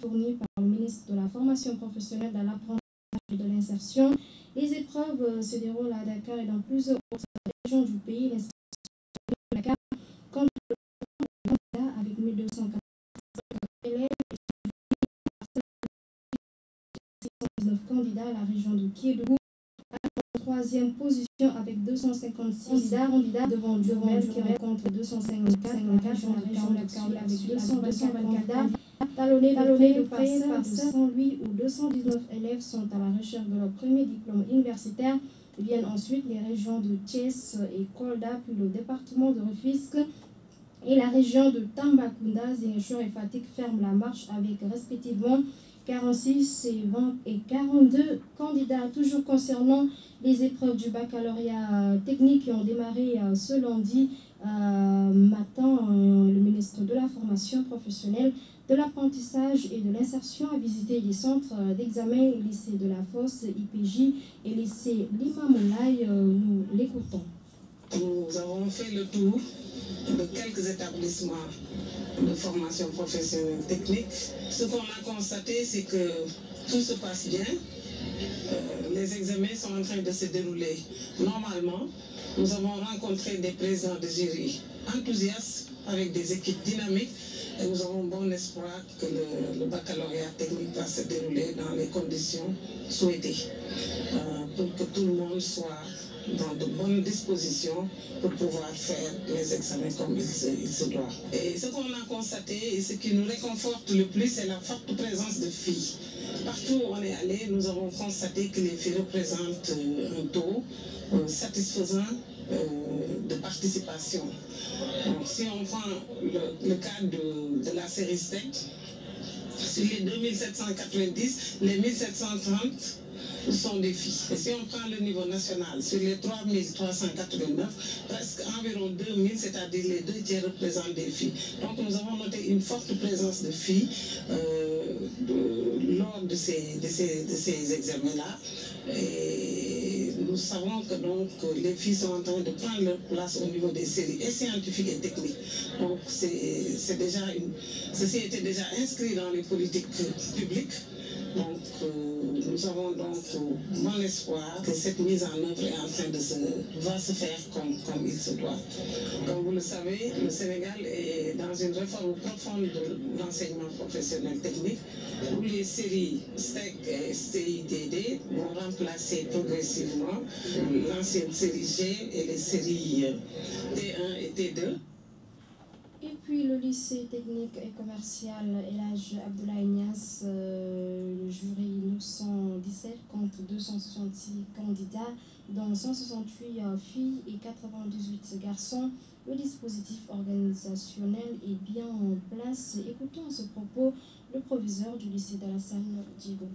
fournis par le ministre de la Formation professionnelle, de l'apprentissage et de l'insertion. Les épreuves se déroulent à Dakar et dans plusieurs autres régions du pays. L'institution de Dakar compte le candidat avec 1240 élèves et 619 candidats à la région de Kédougou. Troisième position avec 256 candidats devant Diourbel qui rencontre 254, la région de Kaolack avec 224 candidats talonnés de près par 108 ou 219 élèves sont à la recherche de leur premier diplôme universitaire. Viennent ensuite les régions de Thiès et Kolda, puis le département de Rufisque et la région de Tambacounda. Ziguinchor et Fatick ferment la marche avec respectivement 46 et 20 et 42 candidats. Toujours concernant les épreuves du baccalauréat technique qui ont démarré ce lundi matin, le ministre de la Formation professionnelle, de l'apprentissage et de l'insertion a visité les centres d'examen, lycée de la Fosse, IPJ et lycée Limamoulaye. Nous l'écoutons. Nous avons fait le tour de quelques établissements de formation professionnelle technique. Ce qu'on a constaté, c'est que tout se passe bien. Les examens sont en train de se dérouler normalement. Nous avons rencontré des présidents de jury enthousiastes avec des équipes dynamiques et nous avons bon espoir que le baccalauréat technique va se dérouler dans les conditions souhaitées pour que tout le monde soit dans de bonnes dispositions pour pouvoir faire les examens comme il se doit. Et ce qu'on a constaté et ce qui nous réconforte le plus, c'est la forte présence de filles. Partout où on est allé, nous avons constaté que les filles représentent un taux satisfaisant de participation. Donc, si on prend le cas de la série STEC, sur les 2790, les 1730 sont des filles. Et si on prend le niveau national, sur les 3389, presque environ 2000, c'est-à-dire les 2 tiers représentent des filles. Donc nous avons noté une forte présence de filles lors de ces examens-là. Et nous savons que donc les filles sont en train de prendre leur place au niveau des séries et scientifiques et techniques. Donc ceci était déjà inscrit dans les politiques publiques. Donc nous avons donc bon espoir que cette mise en œuvre est en train va se faire comme il se doit. Comme vous le savez, le Sénégal est dans une réforme profonde de l'enseignement professionnel technique où les séries STEC et STIDD vont remplacer progressivement l'ancienne série G et les séries T1 et T2. Et puis le lycée technique et commercial El Hadj Abdoulaye Niasse, le jury 917 compte 266 candidats, dont 168 filles et 98 garçons. Le dispositif organisationnel est bien en place. Écoutons à ce propos le proviseur du lycée d'Alassane Diego.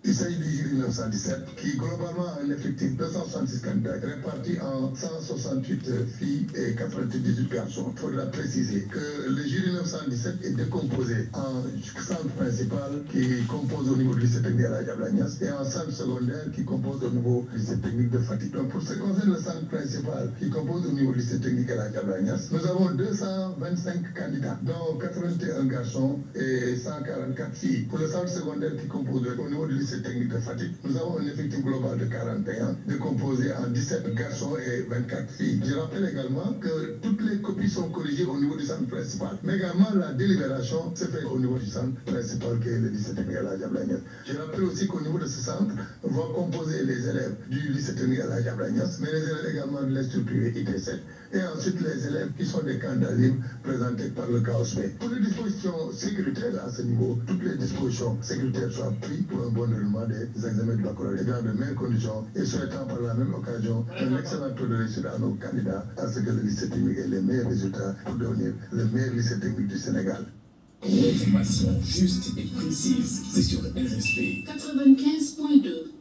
Il s'agit du jury 917 qui globalement a un effectif de 266 candidats répartis en 168 filles et 98 garçons. Il faudra préciser que le jury 917 est décomposé en centre principal qui compose au niveau du lycée technique El Hadj Abdoulaye Niasse et en centre secondaire qui compose au niveau du lycée technique de Fatick. Donc pour ce qui concerne le centre principal qui compose au niveau du lycée technique El Hadj Abdoulaye Niasse, nous avons 225 candidats, dont 81 garçons et 144 filles. Pour le centre secondaire qui compose au niveau du lycée technique de Fatick, nous avons un effectif global de 41, décomposé en 17 garçons et 24 filles. Je rappelle également que toutes les copies sont corrigées au niveau du centre principal, mais également la délibération se fait au niveau du centre principal qui est le lycée technique El Hadj Abdoulaye Niasse. Je rappelle aussi qu'au niveau de ce centre vont composer les élèves du lycée technique El Hadj Abdoulaye Niasse, mais les élèves également de l'institut privé IT7 et ensuite les élèves qui sont des candidats libres présentés par le CAOSME. Pour les dispositions sécuritaires à ce niveau, toutes les dispositions sécuritaires soient prises pour un bon déroulement des examens du baccalauréat dans de meilleures conditions et souhaitant par la même occasion un excellent taux de réussite à nos candidats à ce que le lycée technique ait les meilleurs résultats pour devenir le meilleur lycée technique du Sénégal. Une information juste et précise, c'est sur RSP 95.2.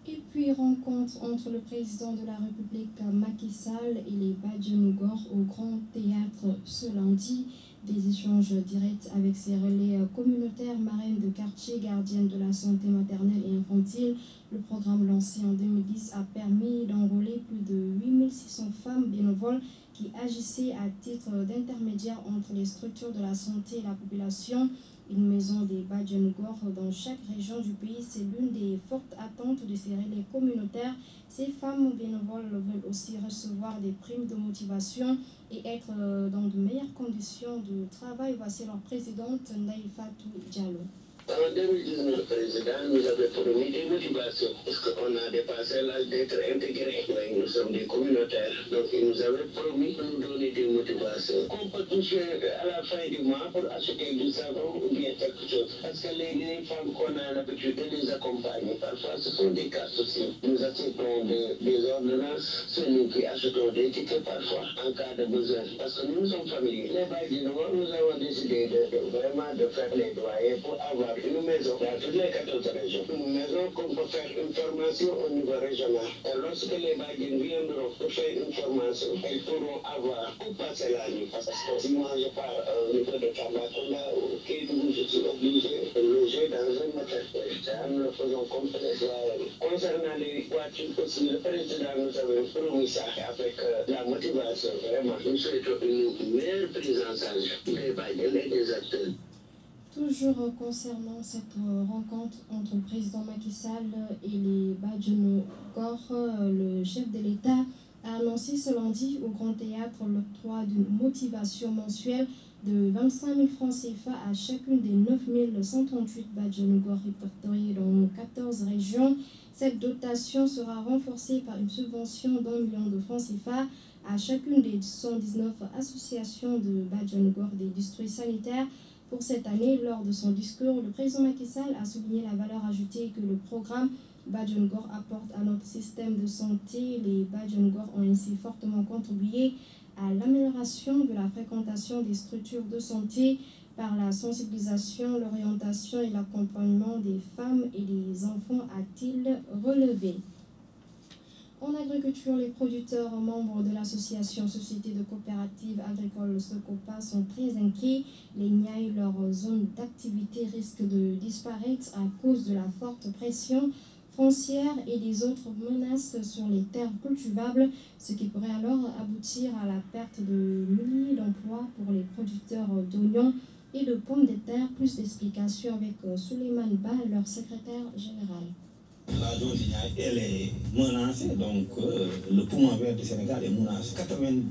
Et puis rencontre entre le président de la République Macky Sall et les Badjanougor au Grand Théâtre ce lundi. Des échanges directs avec ces relais communautaires, marraines de quartier, gardiennes de la santé maternelle et infantile. Le programme lancé en 2010 a permis d'enrôler plus de 8600 femmes bénévoles qui agissait à titre d'intermédiaire entre les structures de la santé et la population. Une maison des Badjengor dans chaque région du pays, c'est l'une des fortes attentes de ces relais communautaires. Ces femmes bénévoles veulent aussi recevoir des primes de motivation et être dans de meilleures conditions de travail. Voici leur présidente, Naïfatou Diallo. En 2019, le président nous avait promis des motivations parce qu'on a dépassé l'âge d'être intégrés. Nous sommes des communautaires, donc il nous avait promis de nous donner des motivations qu'on peut toucher à la fin du mois pour acheter du savon ou bien quelque chose. Parce que les femmes qu'on a l'habitude de les accompagner, parfois ce sont des cas sociaux. Nous achetons des ordonnances, c'est nous qui achetons des tickets parfois en cas de besoin. Parce que nous sommes familiers. Les Badjengor, nous avons décidé vraiment de faire les doyers pour avoir une maison dans toutes les 14 régions. Une maison qu'on peut faire une formation au niveau régional. Et lorsque les Badjengor viendront pour faire une formation, ils pourront avoir où passer la nuit. Parce que si moi je pars au niveau de Tambacounda ou Kédougou, je suis obligé de loger dans un hôtel. Nous le faisons complètement. Concernant les voitures aussi, le président nous avait promis ça avec la motivation. Vraiment, nous souhaitons une meilleure prise en charge des Badjengor et des acteurs. Toujours concernant cette rencontre entre le président Macky Sall et les Badjengor, le chef de l'État a annoncé ce lundi au Grand Théâtre l'octroi d'une motivation mensuelle de 25 000 francs CFA à chacune des 9 138 Badjengor répertoriés dans 14 régions. Cette dotation sera renforcée par une subvention d'1 million de francs CFA à chacune des 119 associations de Badjengor des districts sanitaires. Pour cette année, lors de son discours, le président Macky Sall a souligné la valeur ajoutée que le programme Badjengor apporte à notre système de santé. Les Badjengor ont ainsi fortement contribué à l'amélioration de la fréquentation des structures de santé par la sensibilisation, l'orientation et l'accompagnement des femmes et des enfants, a-t-il relevé. En agriculture, les producteurs membres de l'association Société de coopérative agricole Socopa sont très inquiets. Les Niayes, leur zone d'activité, risque de disparaître à cause de la forte pression foncière et des autres menaces sur les terres cultivables, ce qui pourrait alors aboutir à la perte de milliers d'emplois pour les producteurs d'oignons et de pommes de terre. Plus d'explications avec Souleymane Ba, leur secrétaire général. La zone du Niayes, elle est menacée, donc le poumon vert du Sénégal est menacé. 80%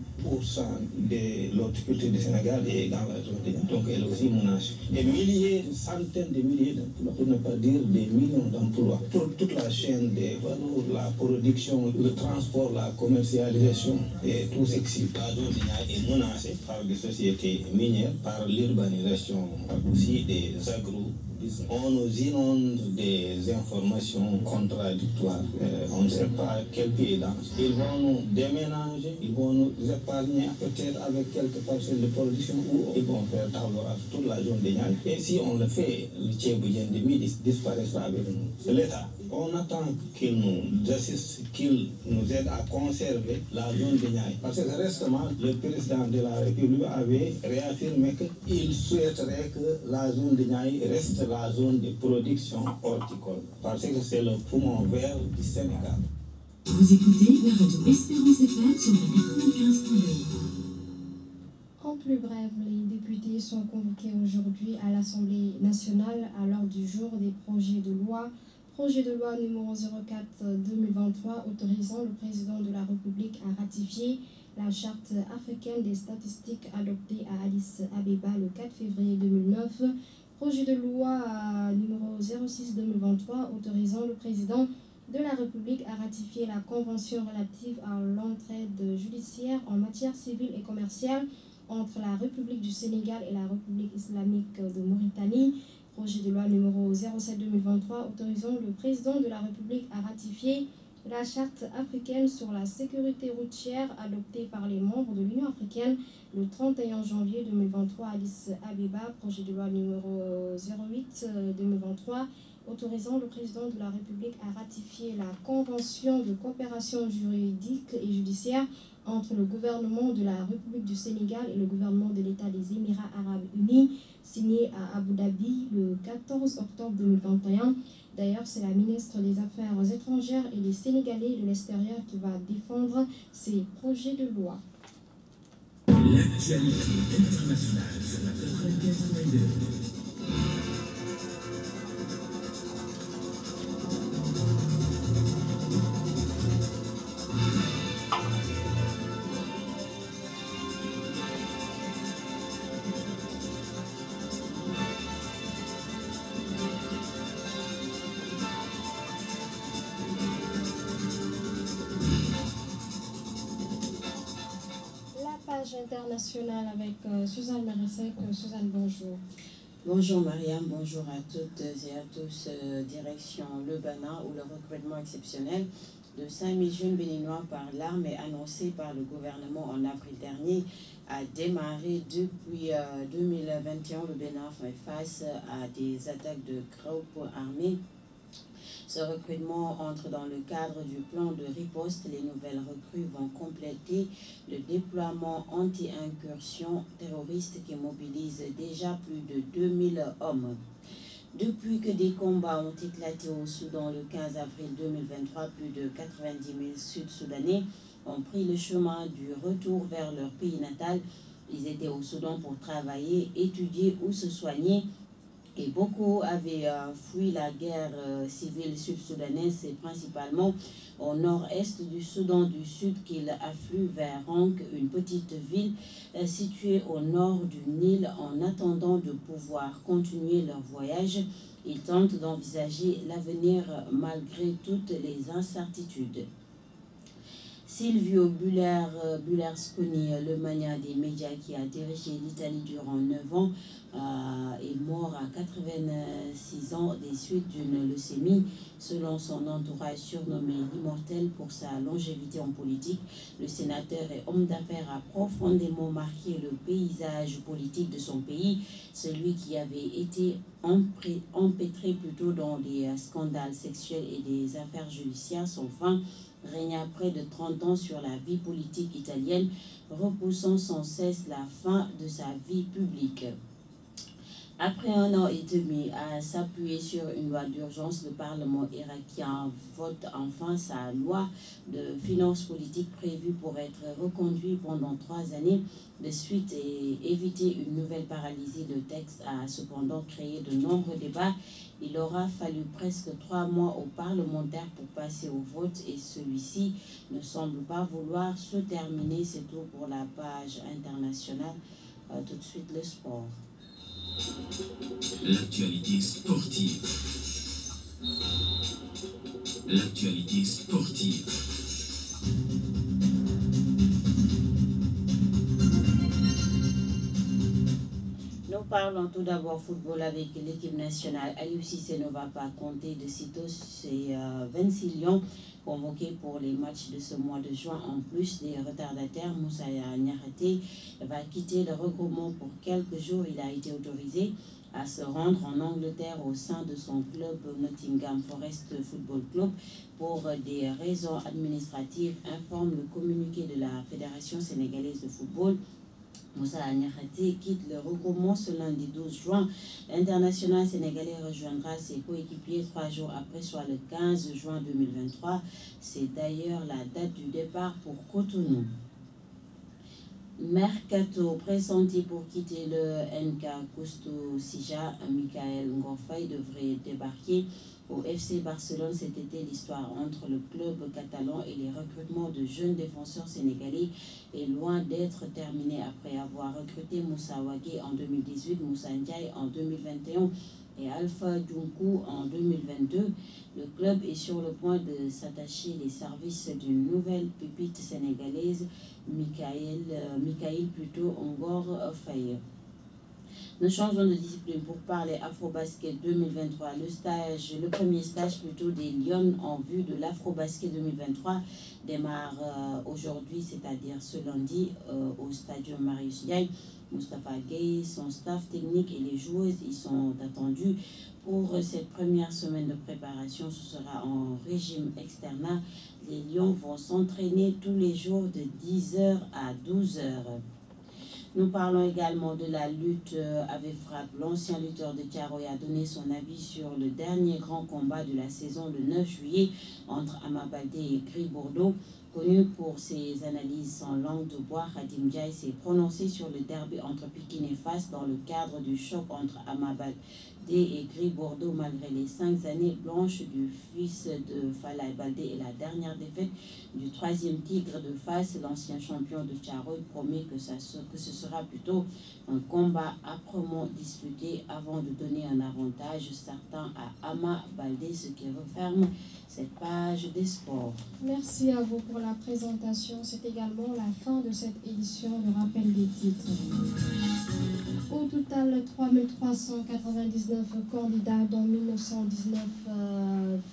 de l'horticulture du Sénégal est dans la zone du Niayes, donc elle est aussi menacée. Des milliers, centaines de milliers d'emplois, pour ne pas dire des millions d'emplois. Pour toute la chaîne des valeurs, la production, le transport, la commercialisation et tout ce qui la zone du Niayes est menacée par des sociétés minières, par l'urbanisation, aussi des agro. On nous inonde des informations contradictoires. On ne sait pas quel pied est dans. Ils vont nous déménager, ils vont nous épargner peut-être avec quelques parcelles de production ou ils vont faire table rase toute la zone des Niayes. Et si on le fait, le Tchébouien de Midi disparaîtra avec nous. L'État, on attend qu'il nous assiste, qu'il nous aide à conserver la zone des Niayes. Parce que récemment, le président de la République avait réaffirmé qu'il souhaiterait que la zone des Niayes reste la zone de production horticole, parce que c'est le poumon vert du Sénégal. Vous écoutez la radio Espérance FM sur la 95.2. En plus bref, les députés sont convoqués aujourd'hui à l'Assemblée nationale à l'ordre du jour des projets de loi. Projet de loi numéro 04-2023 autorisant le président de la République à ratifier la charte africaine des statistiques adoptée à Addis Abeba le 4 février 2009. Projet de loi numéro 06-2023 autorisant le président de la République à ratifier la convention relative à l'entraide judiciaire en matière civile et commerciale entre la République du Sénégal et la République islamique de Mauritanie. Projet de loi numéro 07-2023 autorisant le président de la République à ratifier la charte africaine sur la sécurité routière adoptée par les membres de l'Union africaine le 31 janvier 2023 à Addis Abeba. Projet de loi numéro 08-2023 autorisant le président de la République à ratifier la convention de coopération juridique et judiciaire entre le gouvernement de la République du Sénégal et le gouvernement de l'État des Émirats arabes unis, signé à Abu Dhabi le 14 octobre 2021. D'ailleurs, c'est la ministre des Affaires étrangères et des Sénégalais de l'extérieur qui va défendre ces projets de loi. L'actualité internationale sur la 95.2. Internationale avec Suzanne Marissek. Suzanne, bonjour. Bonjour Mariam, bonjour à toutes et à tous. Direction le Bénin où le recrutement exceptionnel de 5000 jeunes béninois par l'armée annoncé par le gouvernement en avril dernier a démarré depuis 2021. Le Bénin fait face à des attaques de groupes armés. Ce recrutement entre dans le cadre du plan de riposte. Les nouvelles recrues vont compléter le déploiement anti-incursion terroriste qui mobilise déjà plus de 2000 hommes. Depuis que des combats ont éclaté au Soudan le 15 avril 2023, plus de 90 000 Sud-Soudanais ont pris le chemin du retour vers leur pays natal. Ils étaient au Soudan pour travailler, étudier ou se soigner. Et beaucoup avaient fui la guerre civile sud-soudanaise. C'est principalement au nord-est du Soudan du Sud qu'ils affluent vers Rank, une petite ville située au nord du Nil. En attendant de pouvoir continuer leur voyage, ils tentent d'envisager l'avenir malgré toutes les incertitudes. Silvio Berlusconi, le mania des médias qui a dirigé l'Italie durant 9 ans, est mort à 86 ans des suites d'une leucémie. Selon son entourage surnommé l'immortel pour sa longévité en politique, le sénateur et homme d'affaires a profondément marqué le paysage politique de son pays, celui qui avait été empêtré plutôt dans des scandales sexuels et des affaires judiciaires. Son fin régna près de 30 ans sur la vie politique italienne, repoussant sans cesse la fin de sa vie publique. Après 1 an et demi à s'appuyer sur une loi d'urgence, le Parlement irakien vote enfin sa loi de finances politiques prévue pour être reconduite pendant 3 années de suite et éviter une nouvelle paralysie. Le texte a cependant créé de nombreux débats. Il aura fallu presque 3 mois aux parlementaires pour passer au vote et celui-ci ne semble pas vouloir se terminer. C'est tout pour la page internationale. Tout de suite le sport. L'actualité sportive. L'actualité sportive. Nous parlons tout d'abord football avec l'équipe nationale. Aliou Cissé ne va pas compter de sitôt ses 26 lions convoqués pour les matchs de ce mois de juin. En plus des retardataires, Moussa Niakhaté va quitter le regroupement pour quelques jours. Il a été autorisé à se rendre en Angleterre au sein de son club Nottingham Forest Football Club pour des raisons administratives, informe le communiqué de la Fédération sénégalaise de football. Moussa Niakhaté quitte le regroupement ce lundi 12 juin. L'international sénégalais rejoindra ses coéquipiers 3 jours après, soit le 15 juin 2023. C'est d'ailleurs la date du départ pour Cotonou. Mercato pressenti pour quitter le NK Cousteau Sija, Michael Ngorfay devrait débarquer au FC Barcelone cet été. L'histoire entre le club catalan et les recrutements de jeunes défenseurs sénégalais est loin d'être terminée. Après avoir recruté Moussa Wagué en 2018, Moussa Ndiaye en 2021 et Alpha Djounkou en 2022, le club est sur le point de s'attacher les services d'une nouvelle pépite sénégalaise, Michael plutôt Ngor Faye. Nous changeons de discipline pour parler Afrobasket 2023. Le premier stage plutôt des Lions en vue de l'Afrobasket 2023 démarre aujourd'hui, c'est-à-dire ce lundi au Stadium Marius Ndiaye. Moustapha Gueye, son staff technique et les joueuses y sont attendus pour cette première semaine de préparation. Ce sera en régime externe. Les Lions vont s'entraîner tous les jours de 10h à 12h. Nous parlons également de la lutte avec frappe. L'ancien lutteur de Thiaroye a donné son avis sur le dernier grand combat de la saison le 9 juillet entre Ama Baldé et Gris Bordeaux. Connu pour ses analyses sans langue de bois, Khadim Ndiaye s'est prononcé sur le derby entre Pikine et Fass dans le cadre du choc entre Ama Baldé et Gris Bordeaux. Malgré les 5 années blanches du fils de Falaye Baldé et la dernière défaite du 3e tigre de Fass, l'ancien champion de Thiaroye promet que ce sera plutôt un combat âprement disputé avant de donner un avantage certain à Ama Baldé, ce qui referme cette page des sports. Merci à vous pour la présentation. C'est également la fin de cette édition de rappel des titres. Au total, 3399 candidats, dont 1919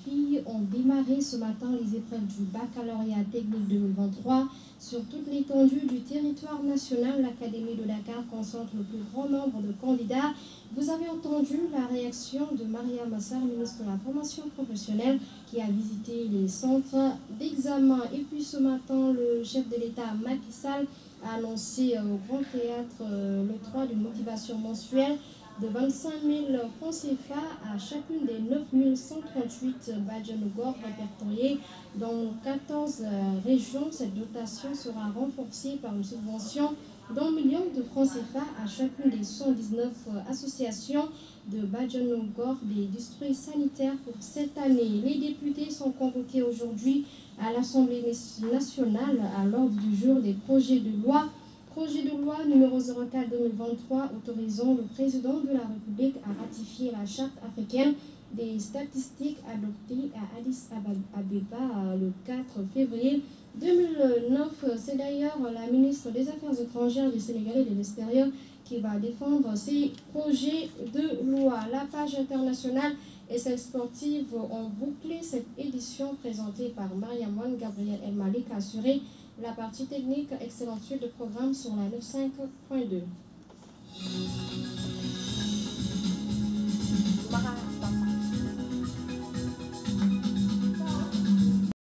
filles, ont démarré ce matin les épreuves du baccalauréat technique 2023. Sur toute l'étendue du territoire national, l'Académie de Dakar concentre le plus grand nombre de candidats. Vous avez entendu la réaction de Mariam Massar, ministre de la Formation professionnelle, qui a visité les centres d'examen. Et puis ce matin, le chef de l'État, Macky Sall, a annoncé au Grand Théâtre l'octroi d'une motivation mensuelle de 25 000 francs CFA à chacune des 9 138 Badjanogor répertoriés dans 14 régions. Cette dotation sera renforcée par une subvention d'1 million de francs CFA à chacune des 119 associations de Badjanogor des districts sanitaires pour cette année. Les députés sont convoqués aujourd'hui à l'Assemblée nationale à l'ordre du jour des projets de loi. Projet de loi numéro 04-2023 autorisant le président de la République à ratifier la charte africaine des statistiques adoptée à Addis Abeba le 4 février 2009. C'est d'ailleurs la ministre des Affaires étrangères du Sénégal et de l'extérieur qui va défendre ces projets de loi. La page internationale et celle sportive ont bouclé cette édition présentée par Mariam Wan. Gabriel El Malik a assuré la partie technique. Excellente suite de programme sur la 95.2.